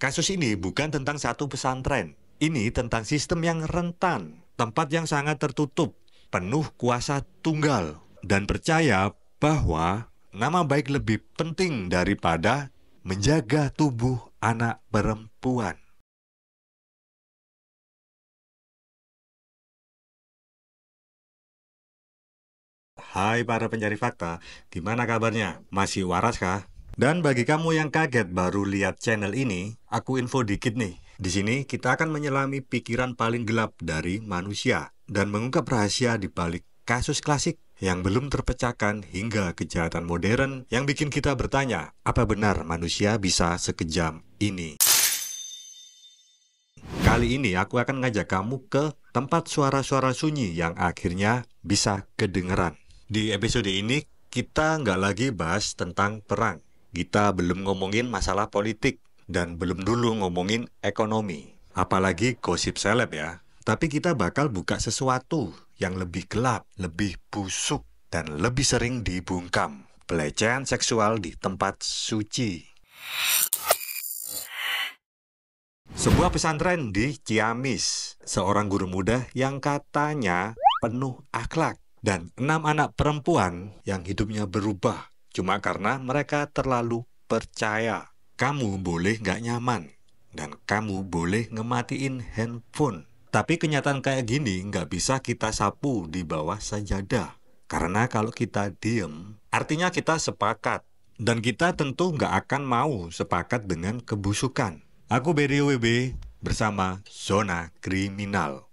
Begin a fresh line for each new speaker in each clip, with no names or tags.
Kasus ini bukan tentang satu pesantren. Ini tentang sistem yang rentan, tempat yang sangat tertutup, penuh kuasa tunggal, dan percaya bahwa nama baik lebih penting daripada menjaga tubuh anak perempuan. Hai para pencari fakta, gimana kabarnya? Masih waras kah? Dan bagi kamu yang kaget baru lihat channel ini, aku info dikit nih. Di sini kita akan menyelami pikiran paling gelap dari manusia dan mengungkap rahasia di balik kasus klasik yang belum terpecahkan hingga kejahatan modern yang bikin kita bertanya, apa benar manusia bisa sekejam ini? Kali ini aku akan ngajak kamu ke tempat suara-suara sunyi yang akhirnya bisa kedengeran. Di episode ini, kita nggak lagi bahas tentang perang. Kita belum ngomongin masalah politik, dan belum dulu ngomongin ekonomi. Apalagi gosip seleb ya. Tapi kita bakal buka sesuatu yang lebih gelap, lebih busuk, dan lebih sering dibungkam. Pelecehan seksual di tempat suci. Sebuah pesantren di Ciamis, seorang guru muda yang katanya penuh akhlak, dan 6 anak perempuan yang hidupnya berubah cuma karena mereka terlalu percaya. Kamu boleh nggak nyaman, dan kamu boleh ngematiin handphone. Tapi kenyataan kayak gini nggak bisa kita sapu di bawah sajadah. Karena kalau kita diem, artinya kita sepakat. Dan kita tentu nggak akan mau sepakat dengan kebusukan. Aku Beri WB bersama Zona Kriminal.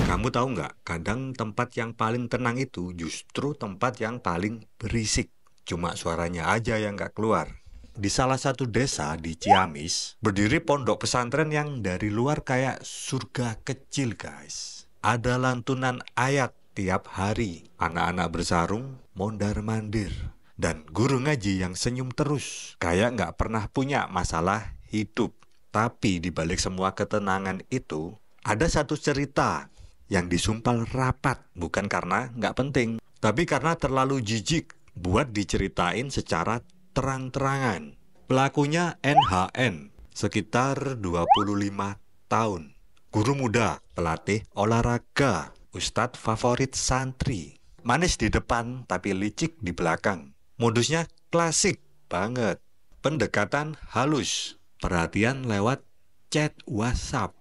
Kamu tahu nggak, kadang tempat yang paling tenang itu justru tempat yang paling berisik. Cuma suaranya aja yang nggak keluar. Di salah satu desa di Ciamis, berdiri pondok pesantren yang dari luar kayak surga kecil, guys. Ada lantunan ayat tiap hari, anak-anak bersarung, mondar-mandir, dan guru ngaji yang senyum terus, kayak nggak pernah punya masalah hidup. Tapi di balik semua ketenangan itu, ada satu cerita yang disumpal rapat, bukan karena nggak penting, tapi karena terlalu jijik buat diceritain secara terang-terangan. Pelakunya NHN, sekitar 25 tahun. Guru muda, pelatih olahraga, ustadz favorit santri. Manis di depan tapi licik di belakang. Modusnya klasik banget. Pendekatan halus, perhatian lewat chat WhatsApp.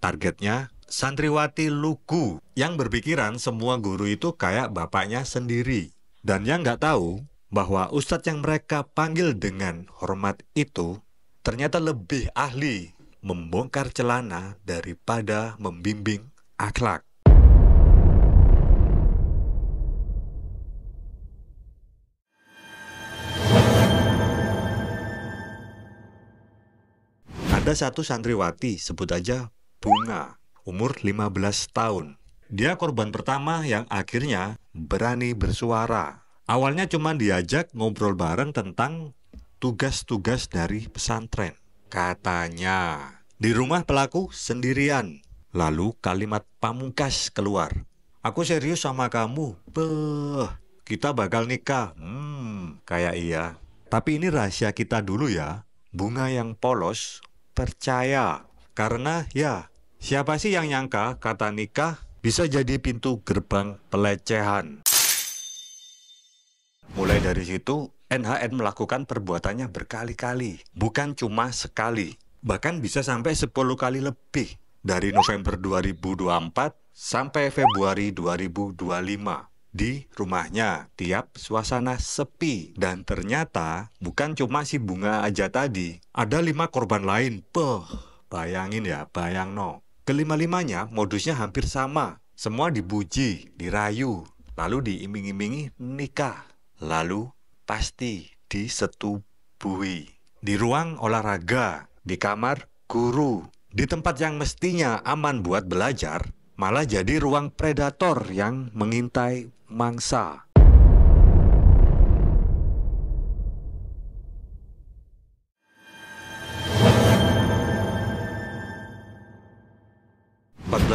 Targetnya santriwati lugu yang berpikiran semua guru itu kayak bapaknya sendiri. Dan yang nggak tahu bahwa ustadz yang mereka panggil dengan hormat itu ternyata lebih ahli membongkar celana daripada membimbing akhlak. Ada satu santriwati, sebut aja Bunga, umur 15 tahun. Dia korban pertama yang akhirnya berani bersuara. Awalnya cuma diajak ngobrol bareng tentang tugas-tugas dari pesantren. Katanya, di rumah pelaku sendirian. Lalu kalimat pamungkas keluar. Aku serius sama kamu. Beuh, kita bakal nikah. Kayak iya. Tapi ini rahasia kita dulu ya. Bunga yang polos percaya. Karena ya, siapa sih yang nyangka kata nikah bisa jadi pintu gerbang pelecehan. Mulai dari situ, NHN melakukan perbuatannya berkali-kali. Bukan cuma sekali. Bahkan bisa sampai 10 kali lebih. Dari November 2024 sampai Februari 2025. Di rumahnya, tiap suasana sepi. Dan ternyata bukan cuma si Bunga aja tadi. Ada 5 korban lain. Bayangin ya, bayang no. Kelima-limanya modusnya hampir sama. Semua dipuji, dirayu, lalu diiming-imingi nikah. Lalu pasti disetubui. Di ruang olahraga, di kamar guru, di tempat yang mestinya aman buat belajar, malah jadi ruang predator yang mengintai mangsa.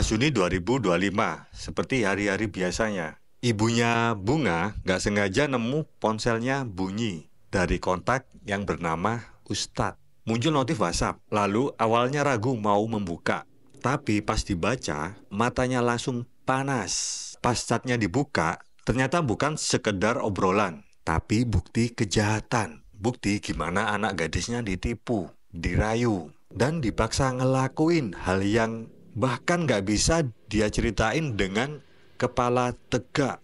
Juni 2025, seperti hari-hari biasanya. Ibunya Bunga nggak sengaja nemu ponselnya bunyi dari kontak yang bernama Ustadz. Muncul notif WhatsApp, lalu awalnya ragu mau membuka. Tapi pas dibaca, matanya langsung panas. Pas chatnya dibuka, ternyata bukan sekedar obrolan, tapi bukti kejahatan. Bukti gimana anak gadisnya ditipu, dirayu, dan dipaksa ngelakuin hal yang bahkan nggak bisa dia ceritain dengan kepala tegak.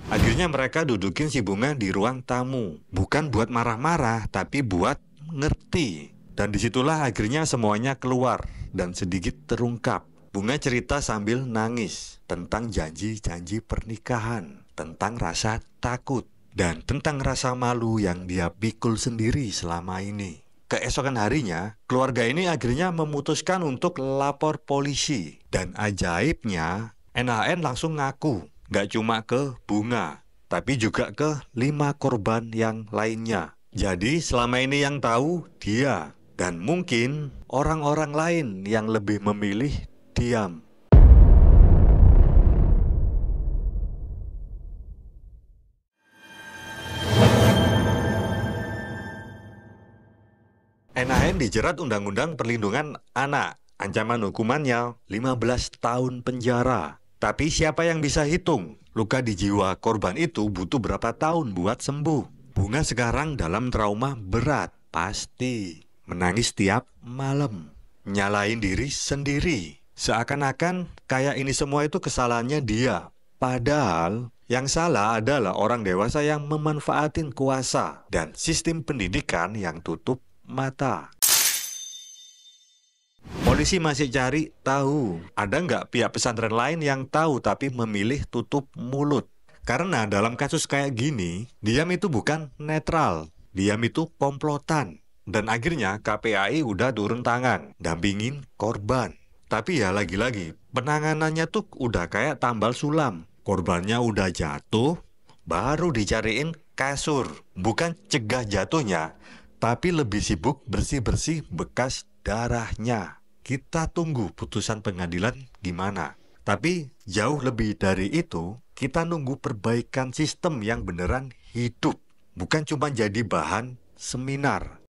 Akhirnya mereka dudukin si Bunga di ruang tamu. Bukan buat marah-marah, tapi buat ngerti. Dan disitulah akhirnya semuanya keluar dan sedikit terungkap. Bunga cerita sambil nangis tentang janji-janji pernikahan, tentang rasa takut, dan tentang rasa malu yang dia pikul sendiri selama ini. Keesokan harinya, keluarga ini akhirnya memutuskan untuk lapor polisi. Dan ajaibnya, NHN langsung ngaku, gak cuma ke Bunga, tapi juga ke 5 korban yang lainnya. Jadi selama ini yang tahu dia, dan mungkin orang-orang lain yang lebih memilih diam. NHN dijerat Undang-Undang Perlindungan Anak. Ancaman hukumannya 15 tahun penjara. Tapi siapa yang bisa hitung? Luka di jiwa korban itu butuh berapa tahun buat sembuh? Bunga sekarang dalam trauma berat. Pasti menangis tiap malam, nyalain diri sendiri. Seakan-akan kayak ini semua itu kesalahannya dia. Padahal yang salah adalah orang dewasa yang memanfaatin kuasa dan sistem pendidikan yang tutup mata. Polisi masih cari tahu, ada nggak pihak pesantren lain yang tahu tapi memilih tutup mulut. Karena dalam kasus kayak gini, diam itu bukan netral, diam itu komplotan. Dan akhirnya KPAI udah turun tangan, dampingin korban. Tapi ya lagi-lagi, penanganannya tuh udah kayak tambal sulam. Korbannya udah jatuh, baru dicariin kasur. Bukan cegah jatuhnya, tapi lebih sibuk bersih-bersih bekas darahnya. Kita tunggu putusan pengadilan gimana. Tapi jauh lebih dari itu, kita nunggu perbaikan sistem yang beneran hidup. Bukan cuma jadi bahan seminar.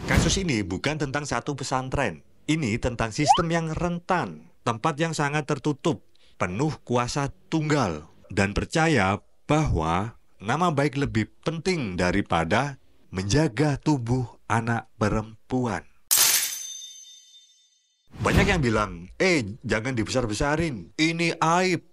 Kasus ini bukan tentang satu pesantren. Ini tentang sistem yang rentan, tempat yang sangat tertutup, penuh kuasa tunggal, dan percaya bahwa nama baik lebih penting daripada menjaga tubuh anak perempuan. Banyak yang bilang, jangan dibesar-besarin, ini aib.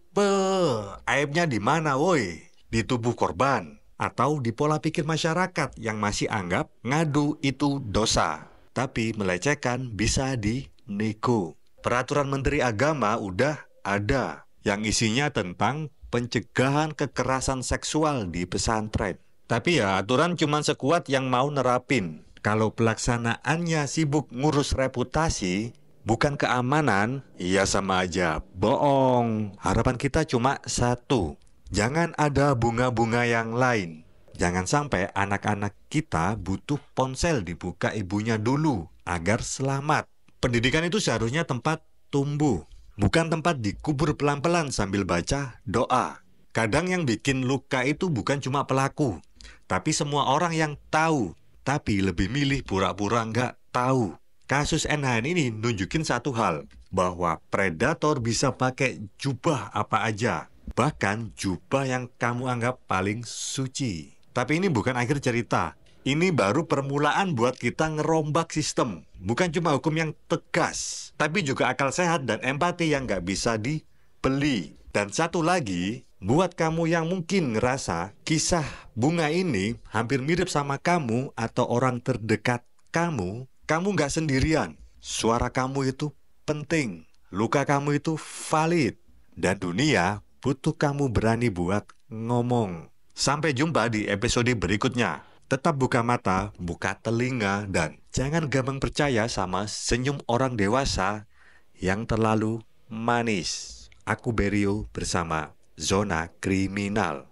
Aibnya di mana woi? Di tubuh korban, atau di pola pikir masyarakat yang masih anggap ngadu itu dosa. Tapi melecehkan bisa dinego. Peraturan Menteri Agama udah ada yang isinya tentang pencegahan kekerasan seksual di pesantren. Tapi ya aturan cuma sekuat yang mau nerapin. Kalau pelaksanaannya sibuk ngurus reputasi, bukan keamanan, ya sama aja bohong. Harapan kita cuma satu, jangan ada bunga-bunga yang lain. Jangan sampai anak-anak kita butuh ponsel dibuka ibunya dulu agar selamat. Pendidikan itu seharusnya tempat tumbuh, bukan tempat dikubur pelan-pelan sambil baca doa. Kadang yang bikin luka itu bukan cuma pelaku, tapi semua orang yang tahu, tapi lebih milih pura-pura nggak tahu. Kasus NHN ini nunjukin satu hal, bahwa predator bisa pakai jubah apa aja, bahkan jubah yang kamu anggap paling suci. Tapi ini bukan akhir cerita. Ini baru permulaan buat kita ngerombak sistem. Bukan cuma hukum yang tegas, tapi juga akal sehat dan empati yang nggak bisa dibeli. Dan satu lagi, buat kamu yang mungkin ngerasa kisah Bunga ini hampir mirip sama kamu atau orang terdekat kamu nggak sendirian. Suara kamu itu penting. Luka kamu itu valid. Dan dunia butuh kamu berani buat ngomong. Sampai jumpa di episode berikutnya. Tetap buka mata, buka telinga, dan jangan gampang percaya sama senyum orang dewasa yang terlalu manis. Aku Berio bersama Zona Kriminal.